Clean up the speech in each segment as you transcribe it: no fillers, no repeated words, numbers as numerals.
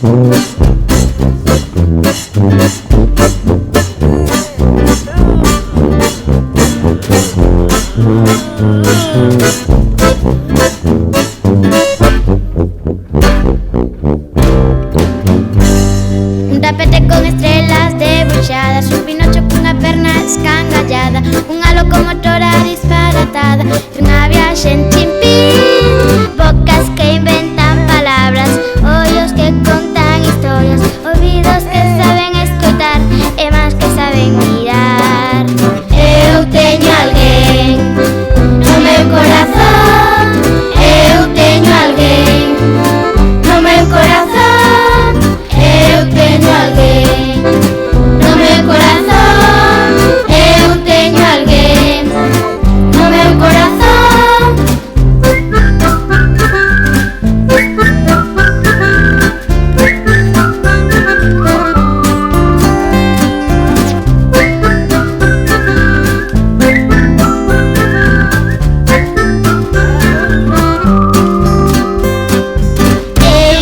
Un tapete con estrelas debuxadas, un pinocho cunha perna escangallada, unha locomotora disparatada e unha viaxe en chimpín. Bocas que inventan palabras, ollos que contan historias, ouvidos que saben escoitar e mans que saben mirar. Eu teño alguén no meu corazón, eu teño alguén no meu corazón, eu teño alguén no meu corazón, eu teño alguén no meu corazón.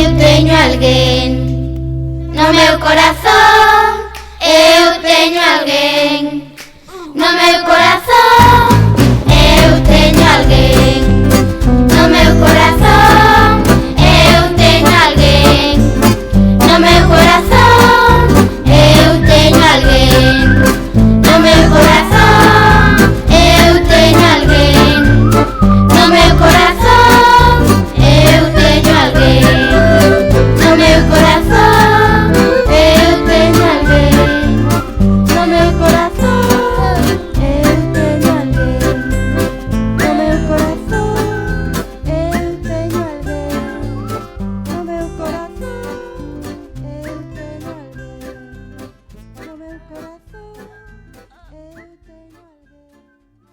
Eu teño alguén no meu corazón, eu teño alguén no meu corazón, eu teño alguén no meu corazón, eu teño alguén no meu corazón, eu teño alguén no meu corazón, eu teño alguén no meu corazón, eu teño alguén no meu corazón, eu teño alguén no meu corazón, eu teño alguén no meu corazón, eu teño alguén no meu corazón, eu teño alguén no meu corazón, eu teño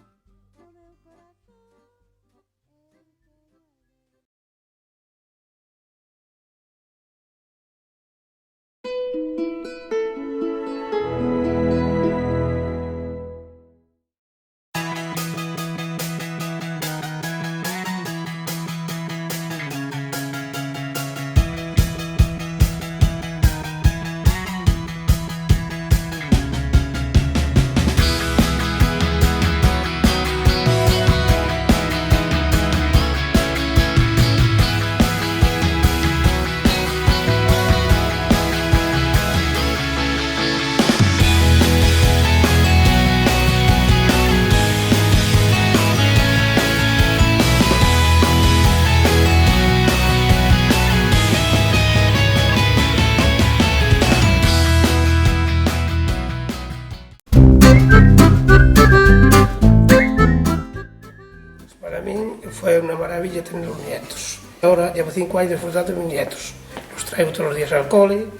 Para min foi unha maravilla tener os nietos. Ahora llevo 5 anos disfrutando de mis nietos. Los traigo todos os días al cole,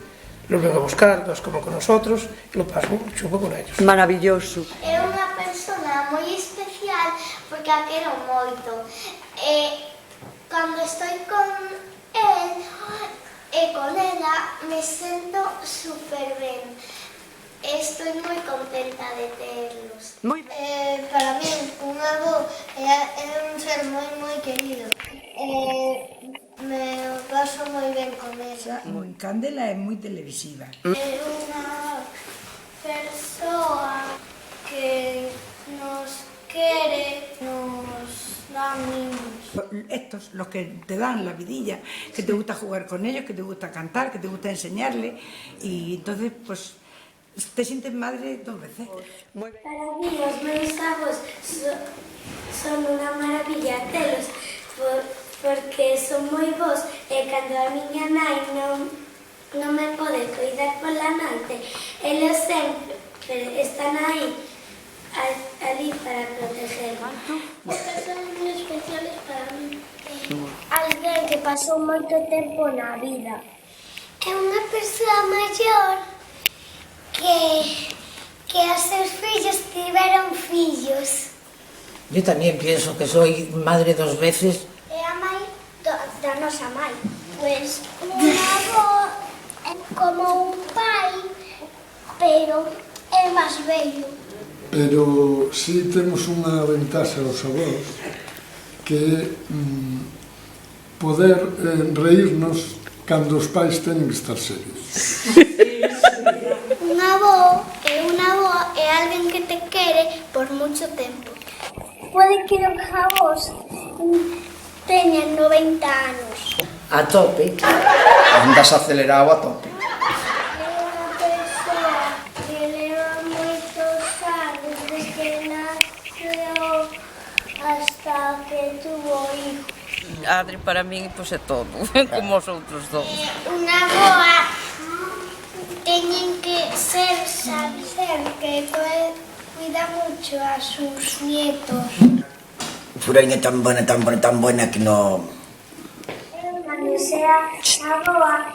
los vengo a buscar, los como con nosotros e lo paso chupo con ellos. Maravilloso. É unha persona moi especial porque a quero moito. Cando estou con el e con ela me sento super ben. Estou moi contenta de terlos. Para min, un avó é un ser moi querido. Me paso moi ben con ela. Candela é moi televisiva. É unha persoa que nos quere, nos dá mimos. Estos, los que te dan la vidilla, que te gusta jugar con ellos, que te gusta cantar, que te gusta enseñarle, y entonces, pues, te sientes madre 2 veces. Para mí, os meus avós son unha maravilla telos, porque son moi bons, e cando a miña nai non me pode coidar pola noite, eles sempre están aí, ali para protegerme. As persoas moi especiales para mí. Alguén que pasou moito tempo na vida. É unha persoa maior que os seus fillos tiveron fillos. Yo también pienso que soy madre 2 veces. É a mãe da nosa mãe. Pues un avó é como un pai, pero é máis vello. Pero si temos unha ventaxa aos avós, que é poder reírnos cando os pais teñen que estar serios. Un avó e unha avoa é alguén que te quere por moito tempo. Pode que os avós teñan 90 anos. A tope. Andas acelerado a tope. É unha persoa que leva moitos anos desde que naceu hasta que tuvo hijo. Adri para min pois é todo, como os outros dous. Unha avoa teñen que saber que cuida mucho a sus nietos. Furaña tan buena que no... Cando sea avoa,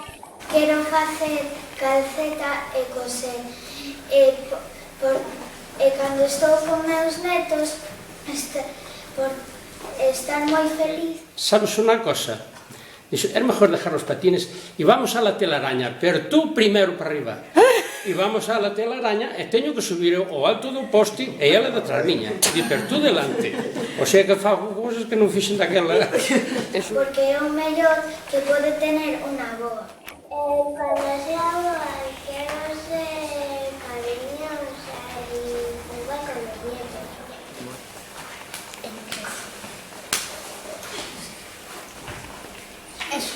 quero facer calceta e coser. E cando estou con meus netos, por estar moi feliz. Sabes unha cosa? Dixo, é mellor dejar os patines e vamos a la telaraña, pero tú primeiro para arriba. E vamos a la telaraña e teño que subir ao alto do poste e ela detrás miña. E pero tú delante. O sea que fago cousas que non fixen daquela. Porque é o mellor que pode tener unha avoa. Cando sea avoa, quero ser cariñosa e jugar con os nietos. Eso,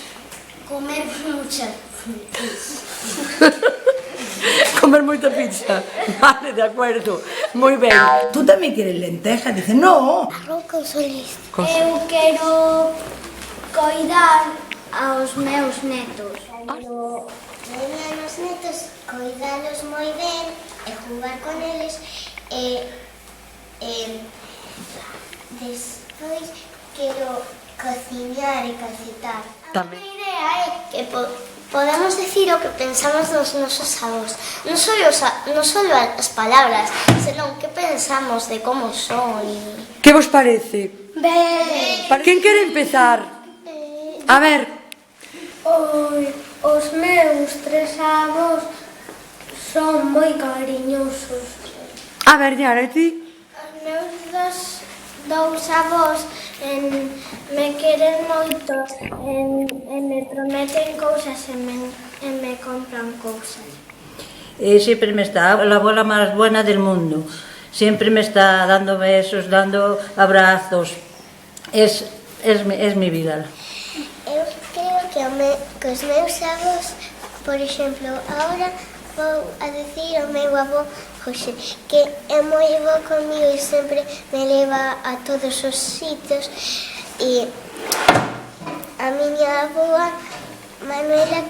comer mucha. Comer moita pizza. Vale, de acuerdo. Moi ben. Tú tamén queres lentejas? Dice, no. Arroz con solís. Eu quero coidar aos meus netos. Cando veñan os netos, coidalos moi ben e jugar con eles e despois quero cociñar e calcitar. A minha idea é que podemos decir o que pensamos dos nosos avós. Non só as palabras, senón que pensamos de como son. Que vos parece? Ben. Quen quere empezar? A ver. Os meus 3 avós son moi cariñosos. A ver, Diana, e ti? Os meus dous avós me queren moito e me prometen cousas e me compran cousas. Siempre me está, la abuela más buena del mundo. Siempre me está dando besos, dando abrazos. Es mi vida. Eu creo que os meus avós, por exemplo, agora vou a decir ao meu avó José, que é moi bo comigo e sempre me leva a todos os sitios, e a miña avoa Manuela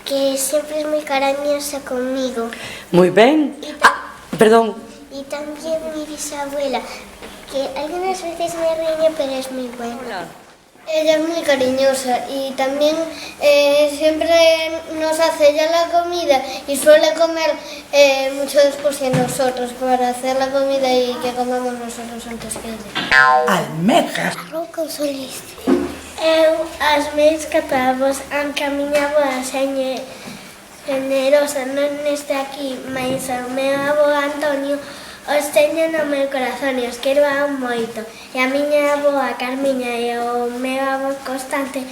que sempre é moi cariñosa comigo. Moi ben. Perdón. E tamén mi bisabuela, que algunas veces me riñe, pero es moi buena. Ella es muy cariñosa y también siempre nos hace ya la comida y suele comer mucho después de nosotros para hacer la comida y que comamos nosotros antes que ella. Almejas. Arroz con solís. Eu, as meus catavos, aunque a miña avoa señe generosa non este aquí, mas o meu avó Antonio os teño no meu corazón e os quero moito. E a miña avoa Carmiña e o meu avó Constante,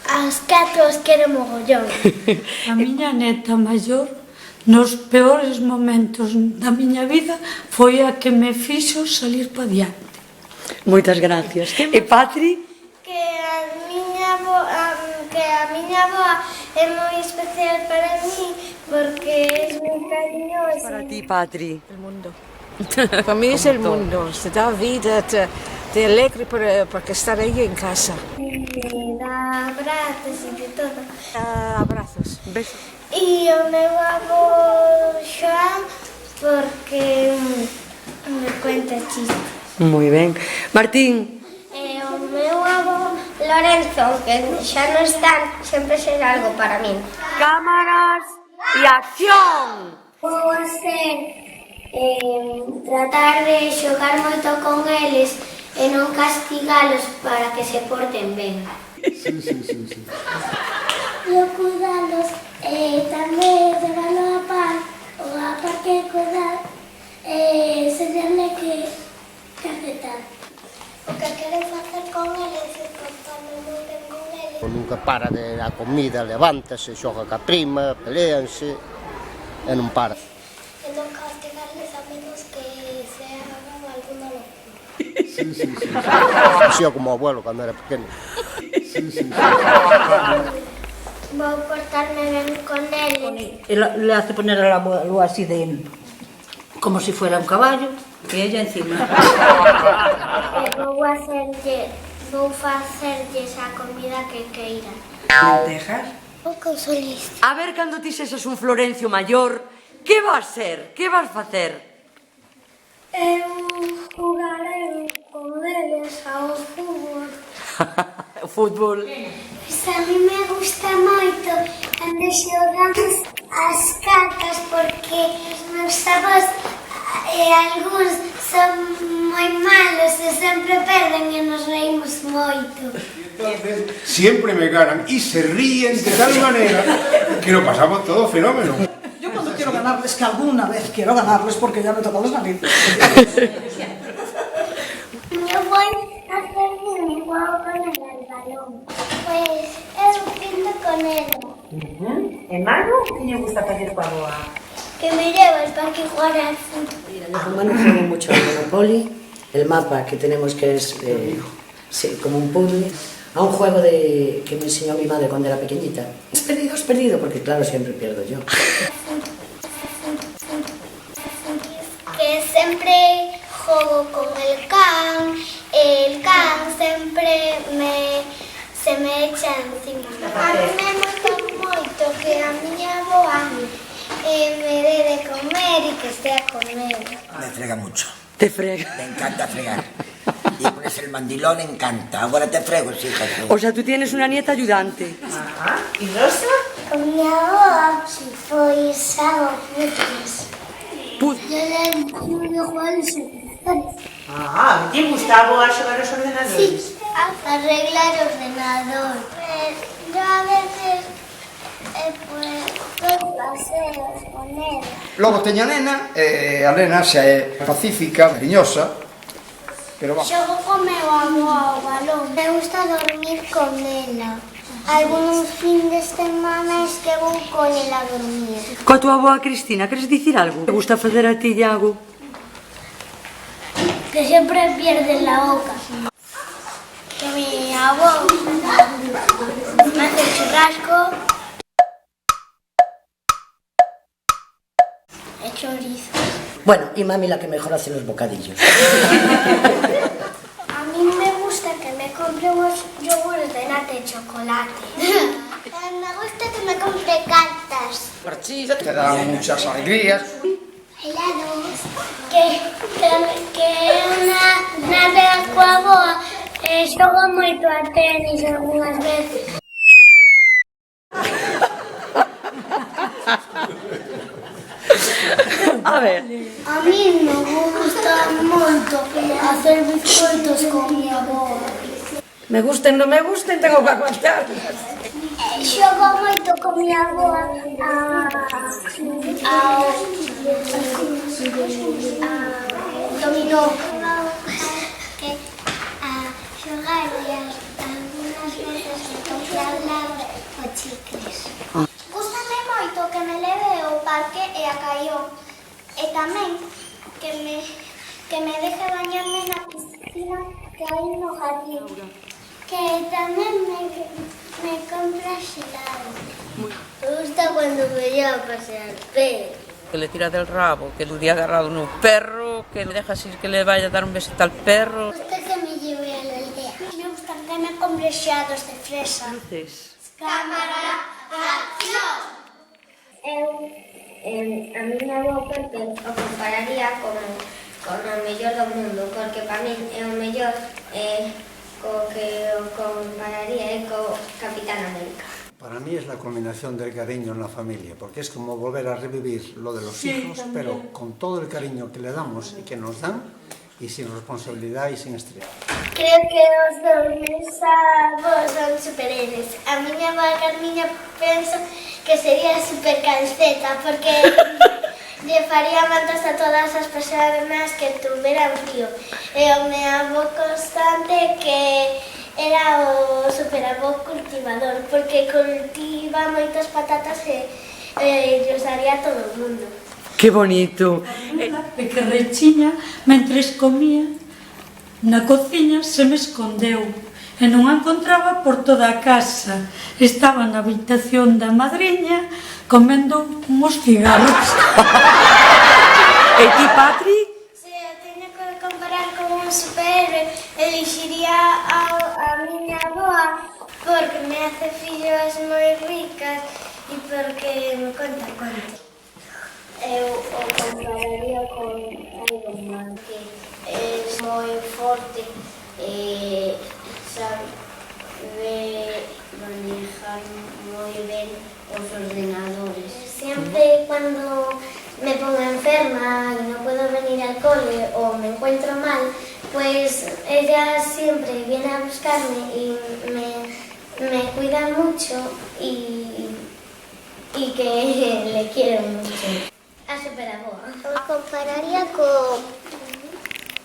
aos 4 os quero mogollón. A miña neta maior, nos peores momentos da miña vida, foi a que me fixo salir pa diante. Moitas gracias. E Patri? Que a miña avoa é moi especial para mí porque é moi cariñosa. Para ti, Patri. El mundo. Para mí es el mundo. Te da vida, te alegra porque estar ahí en casa. Me dá abrazos e de todo. Abrazos. Besos. E o meu avó Joan porque me cuenta chistes. Moi ben. Martín. E o meu avó Lorenzo, que xa non están, sempre será algo para min. Cámaras e acción. Vou ser tratar de xogar moito con eles e non castigalos para que se porten ben. Sí. Eu cuidalos e tamén levarlo a par ou a parque cuidar e enseñarle que aceptar. O que quero facer con eles é portarme moi ben con eles. nunca para de dar comida, levántase, xoga ca prima, peleanse, e non para. E non castigarles a menos que se hagan alguna locura. Sí. Así como o abuelo cando era pequeno. Sí. Vou portarme ben con él. Le hace poner al abuelo así de... como si fuera un caballo, y ella encima. Vou facerlles a comida que queiran. Lentejas. O que sou lista. A ver, cando ti sexas un Florencio maior, que vas ser? Que vas facer? Eu jugarei con eles ao fútbol. O fútbol. Pois a mí me gusta moito cando xogamos as cartas porque os meus avós algúns son moi malos e sempre perden e nos reímos moito. Siempre me ganan y se ríen de tal manera que lo pasamos todo fenómeno. Yo cuando quiero ganarles, que alguna vez quiero ganarles porque ya me tocan las narices. Eu vou hacer un juego con el balón. Pues eu pinto con él. E Manu, que lle gusta facer coa boa? Que me lleva al parque a jugar al fútbol. Mira, yo con Manu juego mucho al Monopoly, el mapa que tenemos que es como un puzzle, a un juego que me enseñó mi madre cuando era pequeñita. Es perdido, porque claro, siempre pierdo yo. Que siempre juego con el can siempre se me echa encima. A mí me gusta moito que a miña avoa me dé de comer y que estea conmigo. Me frega mucho. Te frega. Me encanta fregar. Y pones el mandilón, encanta. Ahora te frego, sí, Jesús. O sea, tú tienes una nieta ayudante. Ajá. ¿Y Rosa? Con mi avoa, pois hago puzzles. Yo le digo jugar los ordenadores. Ah, ¿te gusta a vos xogar os ordenadores? Sí, arreglar o ordenador. Yo a veces pues paseos con él. Logo teño a nena, a nena xa é pacífica, cariñosa, pero vamos. Xogo con meu avó ao balón. Me gusta dormir con ela. Algunos fines de semana es que vou con ela a dormir. Coa tua boa Cristina, queres dicir algo? Te gusta facer a ti, Iago? Que siempre pierde la boca. Que mi avó me hace churrasco y chorizo. Bueno, y mami la que mejor hace los bocadillos. A mí me gusta que me compre unos yogures de nata y chocolate. Me gusta que me compre cartas. Te dan muchas alegrías. Helados. Que na vez coa boa xogo moito a tenis algunhas veces. A ver. A mí me gusta moito hacer bizcoitos con mi aboa. Me gusten, non me gusten, tengo que aguantar. Xogo moito con mi aboa dominó. Que a xogar e algunas veces me comprarla o chicles. Gústame moito que me leve ao parque e a Caión. E tamén que me deje bañarme na piscina que hai no jardín. Que tamén me compra xelado. Me gusta cuando me lleva a pasear, pero... Que le tira del rabo, que le día agarrado un perro, que le deja así que le vaya a dar un besito al perro. Me gusta que me lleve a la aldea. Me gusta que me compre xelados de fresa. Cámara, acción! A mí me hago porque o compararía con o mellor do mundo, porque para mí é o mellor co que o compararía co Capitán América. Para mí es la culminación del cariño en la familia, porque es como volver a revivir lo de los hijos, pero con todo el cariño que le damos y que nos dan, y sin responsabilidad y sin estrés. Creo que os dos meus avós son superhéroes. A miña avó Carmiña penso que sería super calceta, porque lle faría mantas a todas as persoas que tuveran frío. E o meu avó Constante que era o superavó cultivador, porque cultiva moitas patatas e os daría a todo o mundo. Que bonito. Unha pequerrechiña, mentres comía na cociña, se me escondeu e non a encontraba por toda a casa. Estaba na habitación da madriña comendo uns cigarros. E ti, Patri? Se eu teño que comparar con un superhéroe, elixiría a miña avoa porque me hace fillos moi ricas e porque me conta contos. Eu o compararía con Iron Man, que é moi forte e sabe manejar moi ben os ordenadores. Siempre cuando me pongo enferma y no puedo venir al cole o me encuentro mal, pues ella siempre viene a buscarme y me cuida mucho y que le quiero mucho. A superavoa. Me compararía co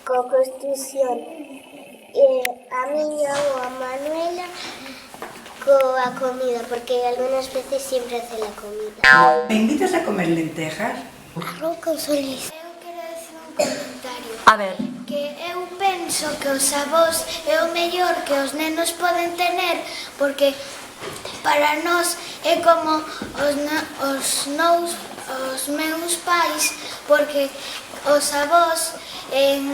construcción. A miña avoa Manuela coa comida, porque algunas veces siempre hace la comida. ¿Me invitas a comer lentejas? Arroz con solís. Eu quero decir un comentario. A ver. Que eu penso que os avós é o mellor que os nenos poden tener, porque para nós é como os meus pais, porque os avós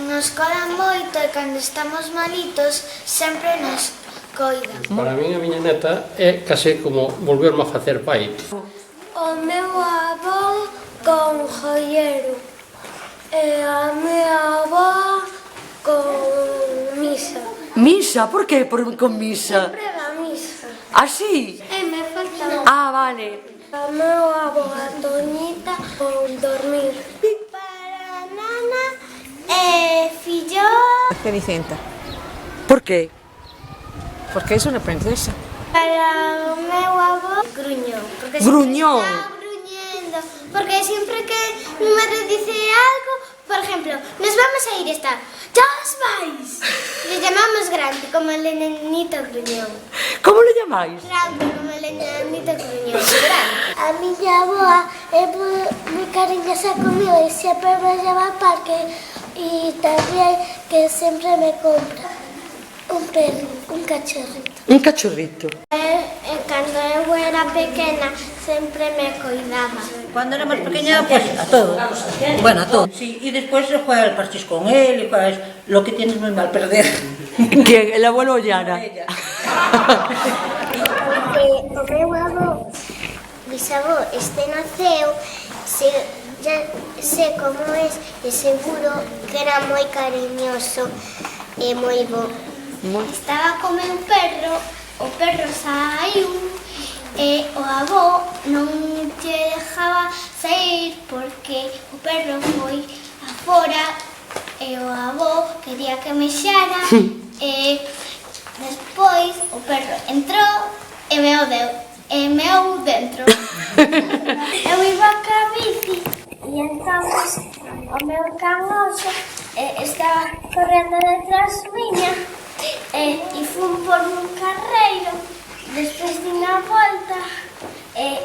nos codan moito e cando estamos malitos sempre nos coidan. Para min, a miña neta é case como volverme a facer pai. O meu avó con joiero e a miña avó con misa. Misa? Por que con misa? Sempre va misa. Ah, sí? Me falta Ah, vale. a meu avó Antoñita con dormir. Para nana e fillo... Cenicienta. Por qué? Porque es una princesa. Para o meu avó Gruñón. Porque Gruñón. Está gruñendo. Porque siempre que mi madre dice algo, por ejemplo, nos vamos a ir esta. ¡Ya os vais! Le llamamos Grande, como el nenito Gruñón. ¿Cómo le llamáis? Grande, como el nenito Gruñón. A miña avoa é moi cariñosa comigo e sempre me lleva ao parque e tamén que sempre me compra un perro, un cachorrito. Un cachorrito. Cando eu era pequena sempre me coidaba. Cuando era más pequeña, pues a todo. Bueno, a todo. Sí, y después se juega al parchís con él y juegas lo que tienes muy mal perder. ¿Quién? ¿El abuelo Llana? O meu avó, bisavó, este naceu, ya sé como es, e seguro que era moi cariñoso e moi bo. Estaba con meu perro, o perro saiu e o avó non lle dejaba sair porque o perro foi afora e o avó quería que mexara e despois o perro entrou e meou dentro. Eu iba ca bici e entón o meu canoso estaba correndo detrás miña e fun por un carreiro, despois di unha volta e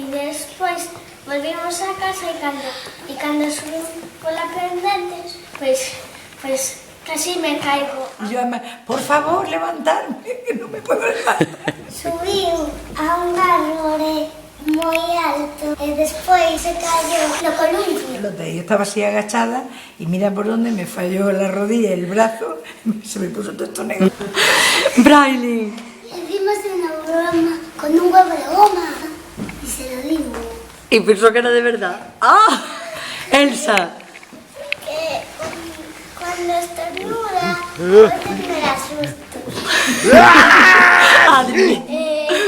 despois volvimos a casa e cando subimos pola pendentes, pois casi me caigo. Yo, por favor, levantarme, que no me puedo levantar. Subiu a un árbore moi alto e despois se cayó no columpio. Yo estaba así agachada y mira por dónde me falló la rodilla y el brazo, se me puso todo esto negro. Braille. Hicimos una broma con un huevo de goma y se lo digo. Y pensó que era de verdad. ¡Ah! Elsa. Que cuando estornuda, a veces me da susto.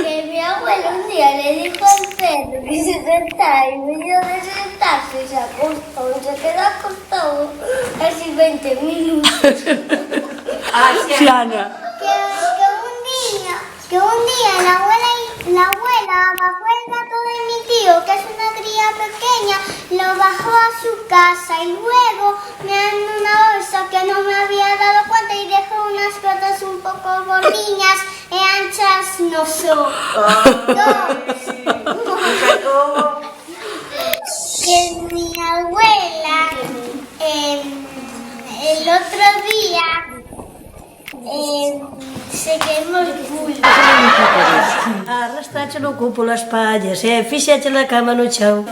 Que mi abuelo un día le dijo al perro que se sentara y me dio de sentarse y se acostó y se quedó acostado casi 20 minutos. Siana. Que un día la abuela bajó el gato de mi tío, que es una cría pequeña, lo bajó a su casa y luego me dio una bolsa que no me había dado cuenta y dejó unas gotas somos un pouco gordiñas e anchas no son. Que mi abuela el otro día se quemó el culo. Arrastrache no cu polas pallas e fixeche na cama no chão.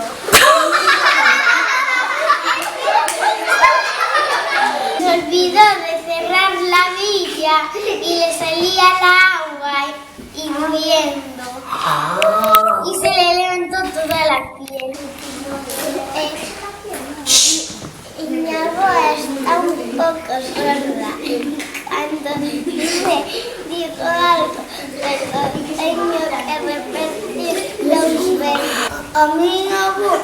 Se olvidó de cerrar la villa y le salía el agua hirviendo. Y se le levantó toda la piel. Y mi abuela está un poco sorda. Cuando dijo algo, pero tengo que repetir los verbos. A mi abuelo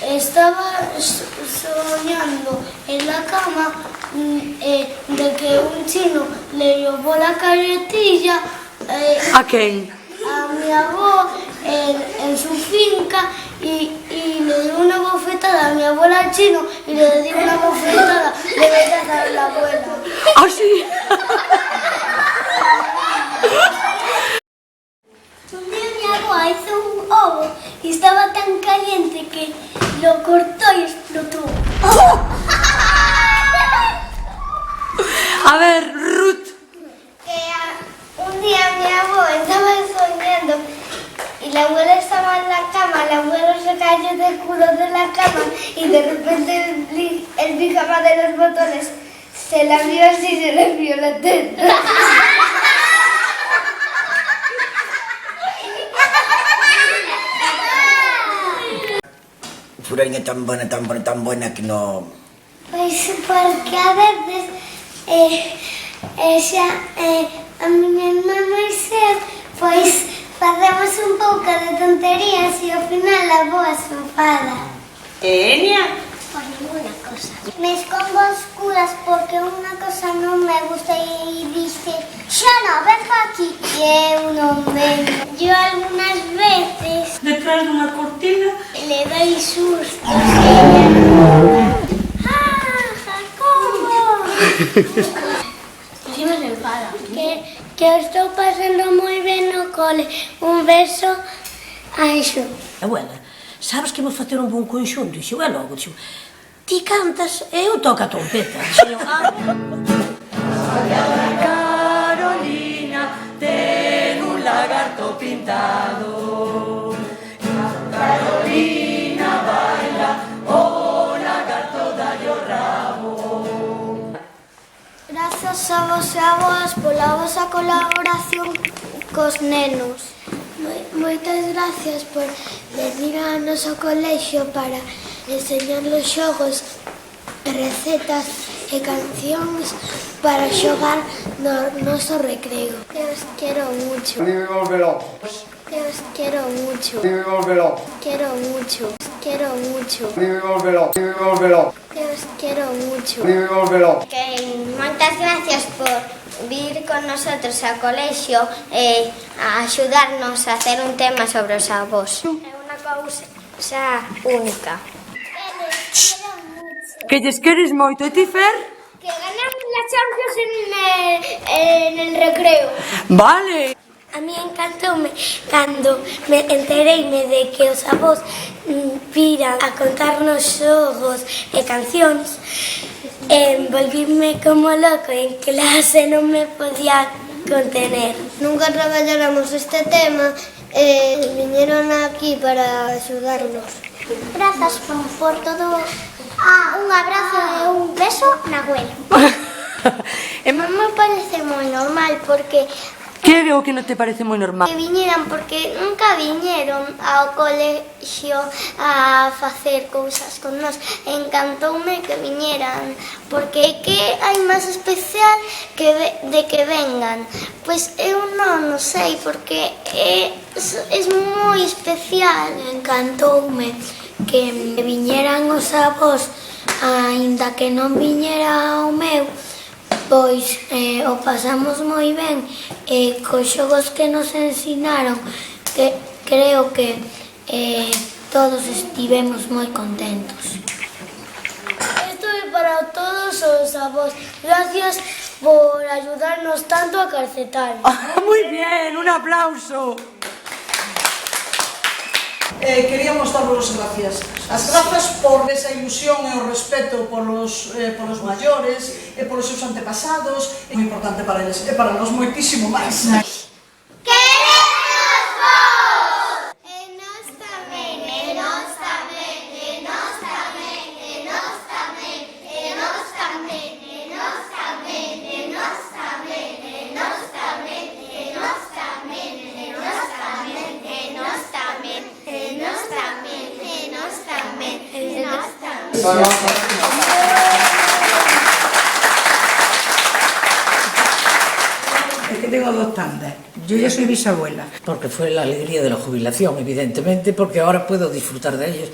estaba soñando en la cama de que un chino le robó la carretilla. ¿A quién? A mi abuelo en su finca y le dio una bofetada a mi abuela chino y le dio una bofetada a la abuela. ¿Ah, sí? Un día mi abuela hizo un ovo y estaba tan caliente que lo cortó y explotó. A ver, Ruth. Un día mi abuelo estaba soñando y la abuela estaba en la cama, el abuelo se cayó del culo de la cama y de repente el pijama de los botones se la vio así y se le vio la teta. Furaña tan buena que no... Pois porque a veces a miña irmá Moisés pois facemos un pouco de tonterías e ao final a boa se enfada. Enia? Por ninguna cosa. Me escondo a oscuras porque unha cosa non me gusta e dice Xana, ven pa aquí. E eu non vengo. Yo algunas veces Detrás dunha cortina le doy sustos. Jacobo! Encima se enfada. Que estou pasando moi ben no cole. Un beso a Xo. Abuela, sabes que vou facer un bon conxunto? E xo, é logo, xo. Ti cantas e eu toco a trompeta. Carolina ten un lagarto pintado. Carolina baila, o lagarto dalle o rabo. Grazas a vos e a vos pola vosa colaboración cos nenos. Moitas gracias por venir ao noso colexio para enseñar os xogos, recetas e cancións para xogar no noso recreo. Que os quero mucho. A mí me volve loco. Que os quiero mucho. A mí me volve loco. Quiero mucho. Quiero mucho. A mí me volve loco. A mí me volve loco. Que os quiero mucho. A mí me volve loco. Que moitas gracias por vir con nosotros ao colexio e a axudarnos a hacer un tema sobre os avós. É unha cousa única. Que lles queres moito, e ti, Fer? Que ganamos la Champions en el recreo. Vale. A mí encantoume cando me entereime de que os avós viran a contarnos xogos e cancións. Volvíme como loco en clase, non me podía contener. Nunca traballáramos este tema e viñeron aquí para axudarnos. Grazas por todo. Un abrazo e un beso na abuela. Non me parece moi normal porque Que é o que non te parece moi normal? que viñeran porque nunca viñeron ao colexio a facer cousas con nós. Encantoume que viñeran porque que hai máis especial de que vengan. Pois eu non sei porque é moi especial. Encantoume que viñeran os avós, aínda que non viñera o meu. Pois o pasamos moi ben e cos xogos que nos ensinaron que creo que todos estivemos moi contentos. Isto é para todos os avós. Gracias por ayudarnos tanto a calcetar. Muy bien, un aplauso. Queríamos darvos as gracias. As grazas por esa ilusión e o respeto polos maiores e polos seus antepasados. É moi importante para eles e para nós moitísimo máis. Es que tengo dos tandas. Yo ya soy bisabuela. Porque fue la alegría de la jubilación, evidentemente, porque ahora puedo disfrutar de ellos.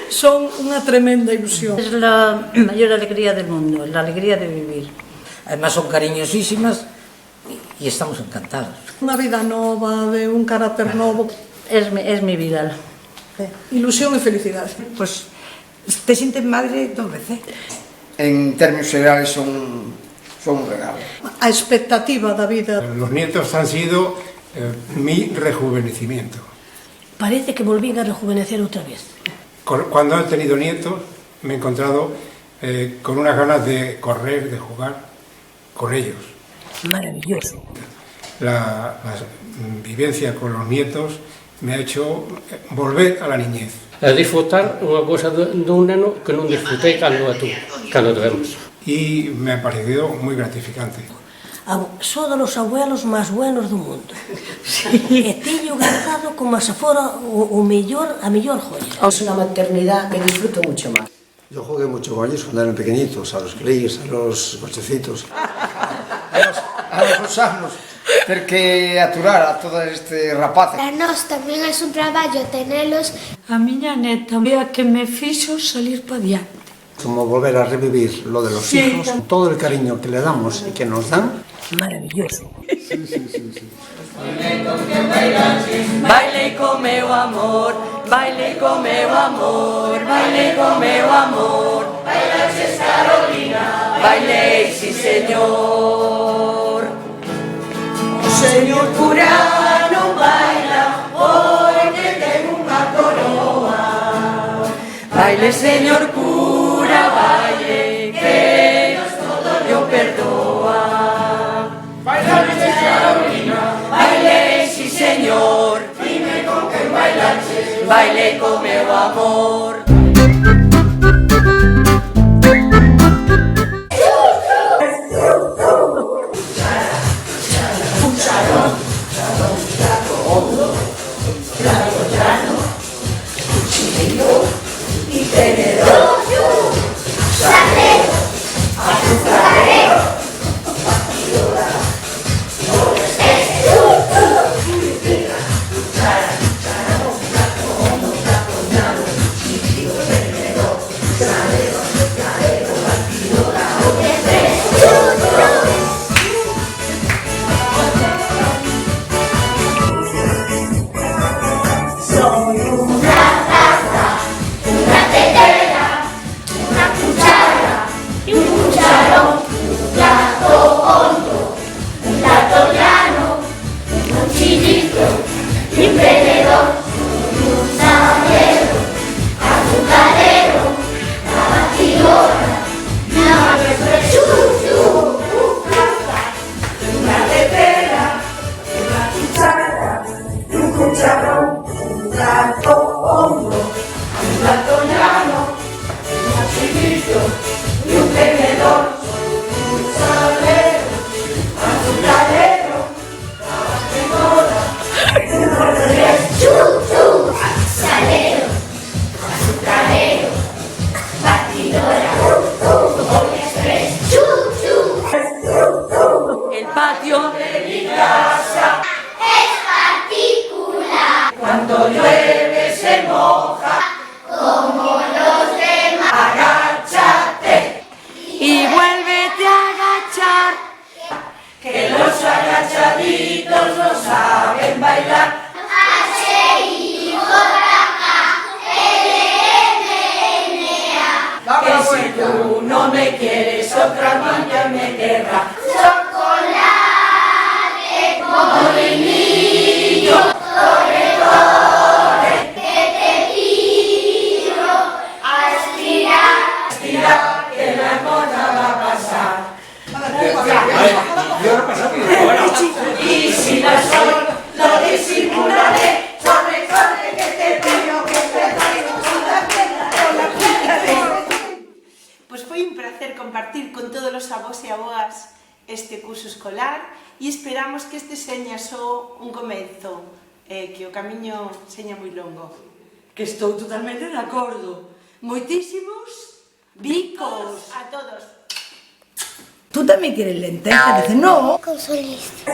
Son unha tremenda ilusión. Es la mayor alegría del mundo, la alegría de vivir. Además son cariñosísimas y estamos encantados. Unha vida nova, de un carácter novo. Es mi vida. Ilusión e felicidade. Pues te sientes madre dos veces. En términos generales son un regalo. A expectativa da vida. Los nietos han sido mi rejuvenecimiento. Parece que volví a rejuvenecer otra vez. Cuando he tenido nietos me he encontrado con unas ganas de correr, de jugar con ellos. Maravilloso. La vivencia con los nietos me ha hecho volver a la niñez. A disfrutar unha cosa dun neno que non disfrutei cando vemos. Y me ha parecido muy gratificante. Son de los abuelos más buenos do mundo. E teño guardado como se fora a mellor joya. Es una maternidad que disfruto mucho más. Yo jugué mucho con ellos cuando eran pequeñitos, a los grillos, a los cochecitos. A los anos ter que aturar a todos estes rapaces. Para nós tamén é un traballo tenelos. A miña neta é a que me fixo salir pa diante. Como volver a revivir lo de los hijos, todo el cariño que le damos y que nos dan. Maravilloso. Baile con meu amor, baile con meu amor, baile con meu amor. Bailaches Carolina, bailei, sí señor. O señor cura non baila, porque ten unha coroa. Baile, señor cura, baile, que Dios todo lo perdoa. Bailaches Carolina, bailei, sí señor. Dime con quen bailaches, bailei con meu amor. só un comezo, que o camiño seña moi longo. Que estou totalmente de acordo. Moitísimos bicos. A todos. Tú tamén quieres lentejas, dices, no. Con solista.